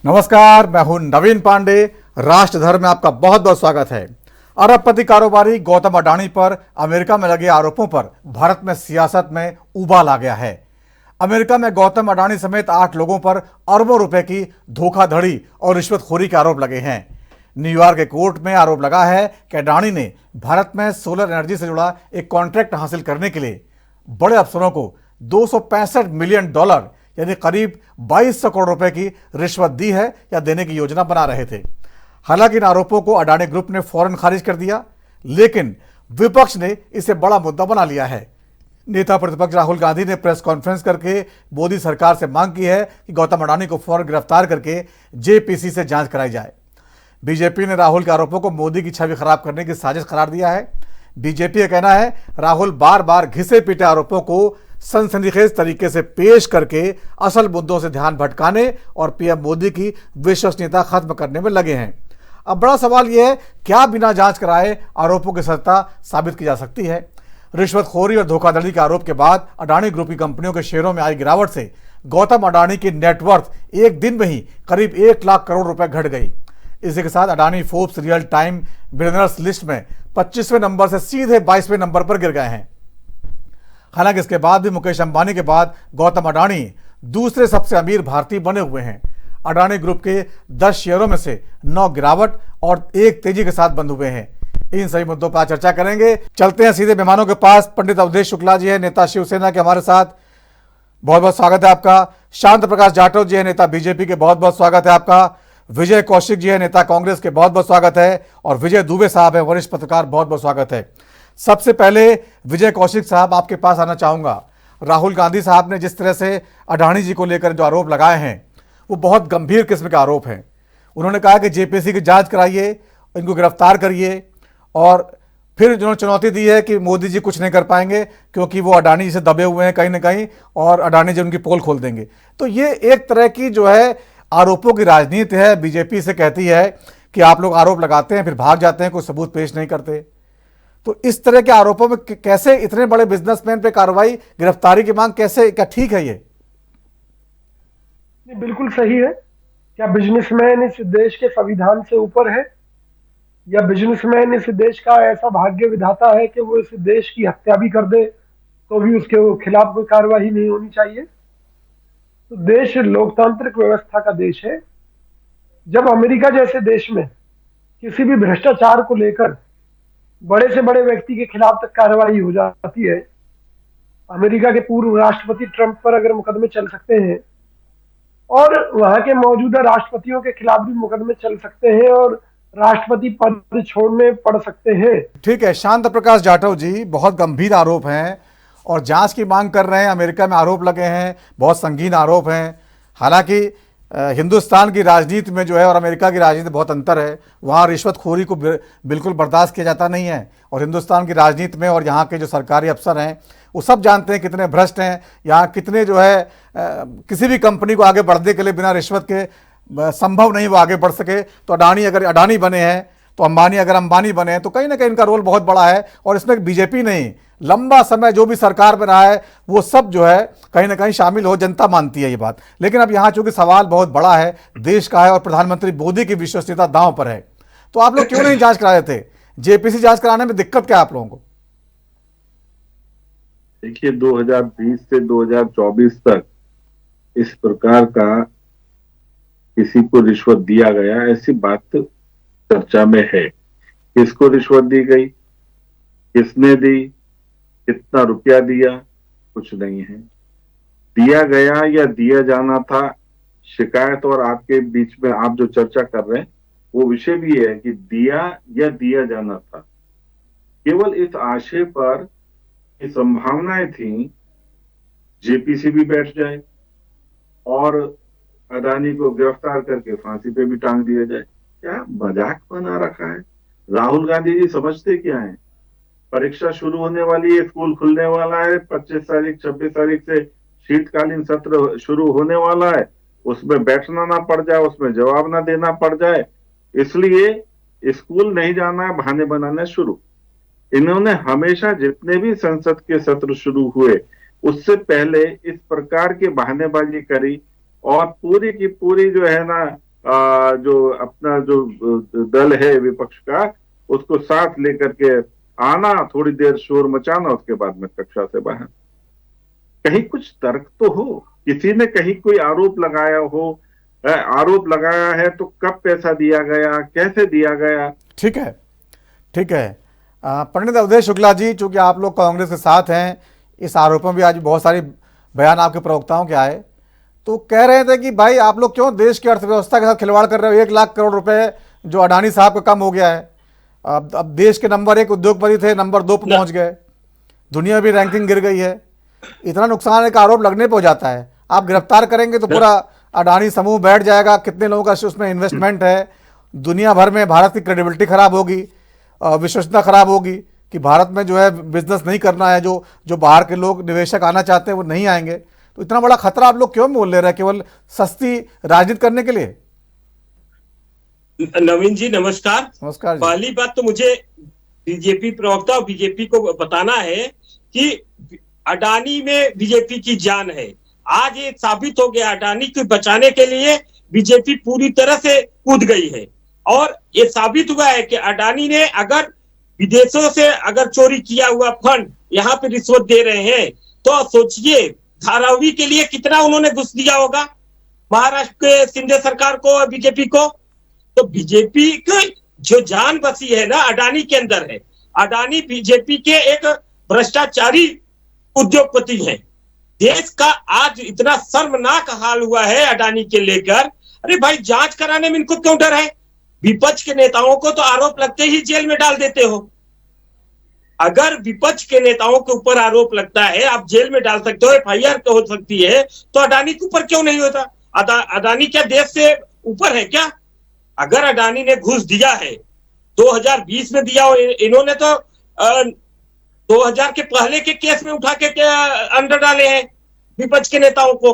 नमस्कार, मैं हूं नवीन पांडे। राष्ट्रधर्म में आपका बहुत बहुत स्वागत है। अरबपति कारोबारी गौतम अडानी पर अमेरिका में लगे आरोपों पर भारत में सियासत में उबाल आ गया है। अमेरिका में गौतम अडानी समेत 8 लोगों पर अरबों रुपए की धोखाधड़ी और रिश्वतखोरी के आरोप लगे हैं। न्यूयॉर्क के कोर्ट में आरोप लगा है कि अडानी ने भारत में सोलर एनर्जी से जुड़ा एक कॉन्ट्रैक्ट हासिल करने के लिए बड़े अफसरों को $265 मिलियन यानी करीब 2200 करोड़ रुपए की रिश्वत दी है या देने की योजना बना रहे थे। हालांकि इन आरोपों को अडानी ग्रुप ने फौरन खारिज कर दिया, लेकिन विपक्ष ने इसे बड़ा मुद्दा बना लिया है। नेता प्रतिपक्ष राहुल गांधी ने प्रेस कॉन्फ्रेंस करके मोदी सरकार से मांग की है कि गौतम अडानी को फौरन गिरफ्तार करके जेपीसी से जांच कराई जाए। बीजेपी ने राहुल के आरोपों को मोदी की छवि खराब करने की साजिश करार दिया है। बीजेपी का कहना है राहुल बार बार घिसे पीटे आरोपों को सनसनीखेज तरीके से पेश करके असल मुद्दों से ध्यान भटकाने और पीएम मोदी की विश्वसनीयता खत्म करने में लगे हैं। अब बड़ा सवाल यह है, क्या बिना जांच कराए आरोपों की सत्ता साबित की जा सकती है? रिश्वतखोरी और धोखाधड़ी के आरोप के बाद अडानी ग्रुप की कंपनियों के शेयरों में आई गिरावट से गौतम अडानी की नेटवर्थ एक दिन में ही करीब 1 लाख करोड़ रुपए घट गई। इसी के साथ Adani Forbes real time billionaires list में 25वें नंबर से सीधे 22वें नंबर पर गिर गए हैं। हालांकि इसके बाद भी मुकेश अंबानी के बाद गौतम अडानी दूसरे सबसे अमीर भारतीय बने हुए हैं। अडानी ग्रुप के 10 शेयरों में से 9 गिरावट और 1 तेजी के साथ बंद हुए हैं। इन सभी मुद्दों पर चर्चा करेंगे। चलते हैं सीधे मेहमानों के पास। पंडित अवधेश शुक्ला जी है, नेता शिवसेना के, हमारे साथ। बहुत बहुत स्वागत है आपका। शांत प्रकाश जाटव जी है, नेता बीजेपी के, बहुत बहुत स्वागत है आपका। विजय कौशिक जी है, नेता कांग्रेस के, बहुत बहुत स्वागत है। और विजय दुबे साहब है, वरिष्ठ पत्रकार, बहुत बहुत स्वागत है। सबसे पहले विजय कौशिक साहब, आपके पास आना चाहूंगा। राहुल गांधी साहब ने जिस तरह से अडानी जी को लेकर जो आरोप लगाए हैं वो बहुत गंभीर किस्म के आरोप हैं। उन्होंने कहा कि जेपीसी की जांच कराइए, इनको गिरफ्तार करिए, और फिर उन्होंने चुनौती दी है कि मोदी जी कुछ नहीं कर पाएंगे क्योंकि वो अडानी जी से दबे हुए हैं कहीं ना कहीं, और अडानी जी उनकी पोल खोल देंगे। तो ये एक तरह की जो है आरोपों की राजनीति है। बीजेपी से कहती है कि आप लोग आरोप लगाते हैं फिर भाग जाते हैं, कोई सबूत पेश नहीं करते। तो इस तरह के आरोपों में कैसे इतने बड़े बिजनेसमैन पे कार्रवाई, गिरफ्तारी की मांग, कैसे, क्या ठीक है ये? बिल्कुल सही है। क्या बिजनेसमैन इस देश के संविधान से ऊपर है, या बिजनेसमैन इस देश का ऐसा भाग्य विधाता है कि वो इस देश की हत्या भी कर दे तो भी उसके खिलाफ कोई कार्रवाई नहीं होनी चाहिए? तो देश लोकतांत्रिक व्यवस्था का देश है। जब अमेरिका जैसे देश में किसी भी भ्रष्टाचार को लेकर बड़े से बड़े व्यक्ति के खिलाफ तक कार्रवाई हो जाती है, अमेरिका के पूर्व राष्ट्रपति ट्रंप पर अगर मुकदमे चल सकते हैं और वहां के मौजूदा राष्ट्रपतियों के खिलाफ भी मुकदमे चल सकते हैं और राष्ट्रपति पद छोड़ने पड़ सकते हैं। ठीक है, शांत प्रकाश जाटव जी, बहुत गंभीर आरोप हैं और जांच की मांग कर रहे हैं। अमेरिका में आरोप लगे हैं, बहुत संगीन आरोप हैं। हालांकि हिंदुस्तान की राजनीति में जो है और अमेरिका की राजनीति में बहुत अंतर है। वहाँ रिश्वतखोरी को बिल्कुल बर्दाश्त किया जाता नहीं है, और हिंदुस्तान की राजनीति में और यहाँ के जो सरकारी अफसर हैं वो सब जानते हैं कितने भ्रष्ट हैं। यहाँ कितने जो है किसी भी कंपनी को आगे बढ़ने के लिए बिना रिश्वत के संभव नहीं वो आगे बढ़ सके। तो अडानी अगर अडानी बने हैं तो अंबानी अगर अंबानी बने हैं, तो कहीं ना कहीं इनका रोल बहुत बड़ा है। और इसमें बीजेपी नहीं, लंबा समय जो भी सरकार में रहा है वो सब जो है कहीं ना कहीं शामिल हो, जनता मानती है ये बात। लेकिन अब यहाँ चूंकि सवाल बहुत बड़ा है, देश का है, और प्रधानमंत्री मोदी की विश्वसनीयता दांव पर है, तो आप लोग क्यों नहीं जांच करा रहे थे? जेपीसी जांच कराने में दिक्कत क्या है आप लोगों को? देखिए, 2020 से 2024 तक इस प्रकार का किसी को रिश्वत दिया गया, ऐसी बात चर्चा में है। किसको रिश्वत दी गई, किसने दी, कितना रुपया दिया, कुछ नहीं है। दिया गया या दिया जाना था, शिकायत और आपके बीच में आप जो चर्चा कर रहे हैं वो विषय भी है कि दिया या दिया जाना था। केवल इस आशय पर संभावनाएं थी जेपीसी भी बैठ जाए और अडानी को गिरफ्तार करके फांसी पे भी टांग दिया जाए। क्या मजाक बना रखा है? राहुल गांधी जी समझते क्या है? परीक्षा शुरू होने वाली है, स्कूल खुलने वाला है, 25 तारीख 26 तारीख से शीतकालीन सत्र शुरू होने वाला है, उसमें बैठना ना पड़ जाए, उसमें जवाब ना देना पड़ जाए, इसलिए स्कूल नहीं जाना है बहाने बनाने शुरू। इन्होंने हमेशा जितने भी संसद के सत्र शुरू हुए उससे पहले इस प्रकार की बहानेबाजी करी और पूरी की पूरी जो है ना जो अपना जो दल है विपक्ष का, उसको साथ लेकर के आना, थोड़ी देर शोर मचाना, उसके बाद में कक्षा से बाहर। कहीं कुछ तर्क तो हो, किसी ने कहीं कोई आरोप लगाया हो, आरोप लगाया है तो कब पैसा दिया गया, कैसे दिया गया। ठीक है, ठीक है। पंडित अवधेश शुक्ला जी, चूंकि आप लोग कांग्रेस के साथ हैं, इस आरोप में भी आज बहुत सारी बयान आपके प्रवक्ताओं के आए, तो कह रहे थे कि भाई आप लोग क्यों देश की अर्थव्यवस्था के साथ खिलवाड़ कर रहे हो। 1 लाख करोड़ रुपए जो अडानी साहब का कम हो गया है, अब देश के नंबर 1 उद्योगपति थे, नंबर 2 पर पहुंच गए, दुनिया भी रैंकिंग गिर गई है। इतना नुकसान एक आरोप लगने पर हो जाता है। आप गिरफ्तार करेंगे तो पूरा अडानी समूह बैठ जाएगा, कितने लोगों का उसमें इन्वेस्टमेंट है, दुनिया भर में भारत की क्रेडिबिलिटी खराब होगी, विश्वसनीयता खराब होगी कि भारत में जो है बिजनेस नहीं करना है, जो बाहर के लोग निवेशक आना चाहते हैं वो नहीं आएंगे। तो इतना बड़ा खतरा आप लोग क्यों मोल ले रहे हैं, केवल सस्ती राजनीति करने के लिए? नवीन जी नमस्कार। नमस्कार जी। पहली बात तो मुझे बीजेपी प्रवक्ता और बीजेपी को बताना है कि अडानी में बीजेपी की जान है। आज ये साबित हो गया, अडानी को बचाने के लिए बीजेपी पूरी तरह से कूद गई है और ये साबित हुआ है कि अडानी ने अगर विदेशों से अगर चोरी किया हुआ फंड यहाँ पे रिश्वत दे रहे हैं, तो सोचिए धारावी के लिए कितना उन्होंने घुस दिया होगा महाराष्ट्र के शिंदे सरकार को और बीजेपी को। तो बीजेपी की जो जान बसी है ना अडानी के अंदर है। अडानी बीजेपी के एक भ्रष्टाचारी उद्योगपति हैं। देश का आज इतना शर्मनाक हाल हुआ है अडानी के लेकर। अरे भाई, जांच कराने में इनको क्यों डर है? विपक्ष के नेताओं को तो आरोप लगते ही जेल में डाल देते हो। अगर विपक्ष के नेताओं के ऊपर आरोप लगता है, आप जेल में डाल सकते हो, FIR हो सकती है, तो अडानी के ऊपर क्यों नहीं होता? अडानी क्या देश से ऊपर है क्या? अगर अडानी ने घूस दिया है, 2020 में दिया हो, इन्होंने तो 2000 के पहले के केस में उठा के अंदर डाले हैं विपक्ष के नेताओं को।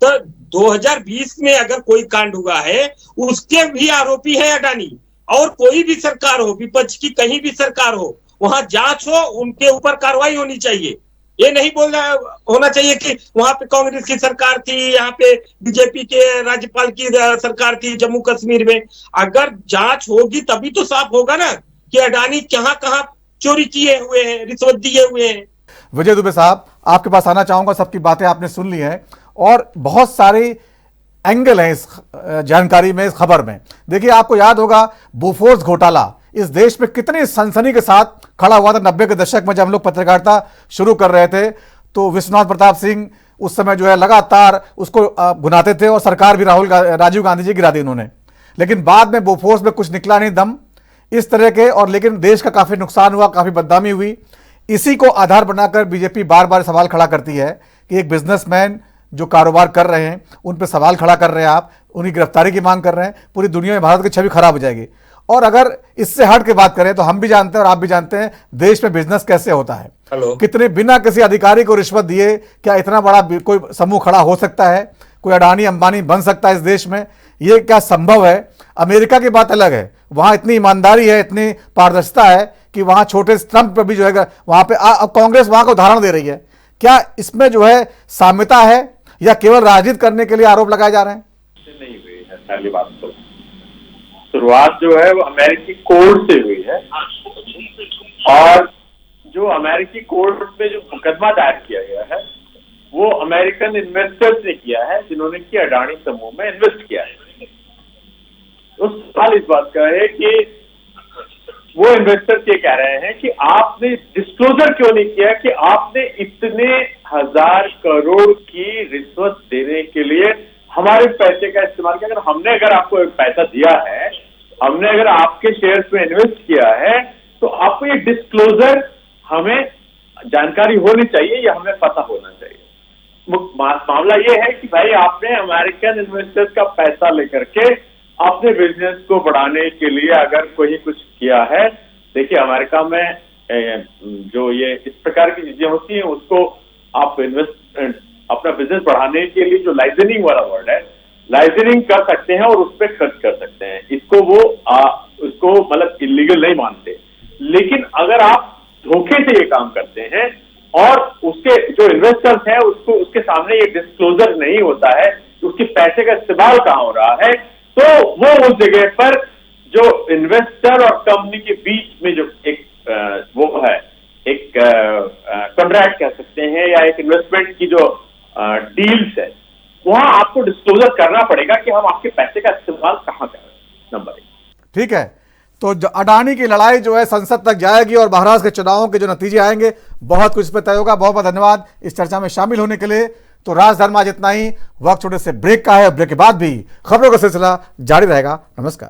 तो 2020 में अगर कोई कांड हुआ है, उसके भी आरोपी है अडानी। और कोई भी सरकार हो, विपक्ष की कहीं भी सरकार हो, वहां जांच हो, उनके ऊपर कार्रवाई होनी चाहिए। ये नहीं बोलना होना चाहिए कि वहां पे कांग्रेस की सरकार थी, यहाँ पे बीजेपी के राज्यपाल की सरकार थी जम्मू कश्मीर में। अगर जांच होगी तभी तो साफ होगा ना कि अडानी कहां कहां चोरी किए हुए हैं, रिश्वत दिए हुए हैं। विजय दुबे साहब, आपके पास आना चाहूंगा। सबकी बातें आपने सुन ली हैं और बहुत सारे एंगल हैं इस जानकारी में, इस खबर में। देखिए, आपको याद होगा बोफोर्स घोटाला इस देश में कितनी सनसनी के साथ खड़ा हुआ था 90 के दशक में, जब हम लोग पत्रकारिता शुरू कर रहे थे। तो विश्वनाथ प्रताप सिंह उस समय जो है लगातार उसको भुनाते थे और सरकार भी राजीव गांधी जी गिरा दी उन्होंने। लेकिन बाद में बोफोर्स में कुछ निकला नहीं दम इस तरह के, और लेकिन देश का काफी नुकसान हुआ, काफी बदनामी हुई। इसी को आधार बनाकर बीजेपी बार बार सवाल खड़ा करती है कि एक बिजनेसमैन जो कारोबार कर रहे हैं उन पर सवाल खड़ा कर रहे हैं, आप उनकी गिरफ्तारी की मांग कर रहे हैं। पूरी दुनिया में भारत की छवि खराब हो जाएगी। और अगर इससे हट के बात करें तो हम भी जानते हैं और आप भी जानते हैं देश में बिजनेस कैसे होता है। कितने बिना किसी अधिकारी को रिश्वत दिए क्या इतना बड़ा कोई समूह खड़ा हो सकता है? कोई अडानी अंबानी बन सकता है इस देश में? ये क्या संभव है? अमेरिका की बात अलग है, वहां इतनी ईमानदारी है, इतनी पारदर्शिता है कि वहां छोटे ट्रंप पर भी जो है वहां पे कांग्रेस वहां को उदाहरण दे रही है। क्या इसमें जो है साम्यता है या केवल राजनीति करने के लिए आरोप लगाए जा रहे हैं? नहीं हुई है। पहली बात तो शुरुआत जो है वो अमेरिकी कोर्ट से हुई है, और जो अमेरिकी कोर्ट में जो मुकदमा दायर किया गया है वो अमेरिकन इन्वेस्टर्स ने किया है, जिन्होंने कि अडानी समूह में इन्वेस्ट किया है। तो सवाल इस बात का है कि वो इन्वेस्टर्स ये कह रहे हैं कि आपने डिस्क्लोजर क्यों नहीं किया कि आपने इतने 1000 करोड़ की रिश्वत देने के लिए हमारे पैसे का इस्तेमाल किया। अगर आपको एक पैसा दिया है, हमने अगर आपके शेयर्स में इन्वेस्ट किया है, तो आपको ये डिस्क्लोजर हमें जानकारी होनी चाहिए या हमें पता होना चाहिए। मामला ये है कि भाई आपने अमेरिकन इन्वेस्टर्स का पैसा लेकर के अपने बिजनेस को बढ़ाने के लिए अगर कोई कुछ किया है। देखिए, अमेरिका में जो ये इस प्रकार की चीजें होती हैं उसको आप अपना बिजनेस बढ़ाने के लिए जो लाइसेंसिंग वाला वर्ड है, लाइसेंसिंग कर सकते हैं और उस पर खर्च कर सकते हैं। इसको वो उसको मतलब इलीगल नहीं मानते। लेकिन अगर आप धोखे से ये काम करते हैं और उसके जो इन्वेस्टर्स हैं उसको उसके सामने ये डिस्क्लोजर नहीं होता है कि उसके पैसे का इस्तेमाल कहाँ हो रहा है, तो वो उस जगह पर जो इन्वेस्टर और कंपनी के बीच में जो एक वो है, एक कॉन्ट्रैक्ट कह सकते हैं या एक इन्वेस्टमेंट की जो डील्स है, वहां आपको डिस्क्लोजर करना पड़ेगा कि हम आपके पैसे का इस्तेमाल कहां कर रहे हैं। नंबर 1। ठीक है, तो जो अडानी की लड़ाई जो है संसद तक जाएगी और महाराष्ट्र के चुनावों के जो नतीजे आएंगे, बहुत कुछ इस पर तय होगा। बहुत बहुत धन्यवाद इस चर्चा में शामिल होने के लिए। तो राजधर्म आज इतना ही। वक्त छोटे से ब्रेक का है, ब्रेक के बाद भी खबरों का सिलसिला जारी रहेगा। नमस्कार।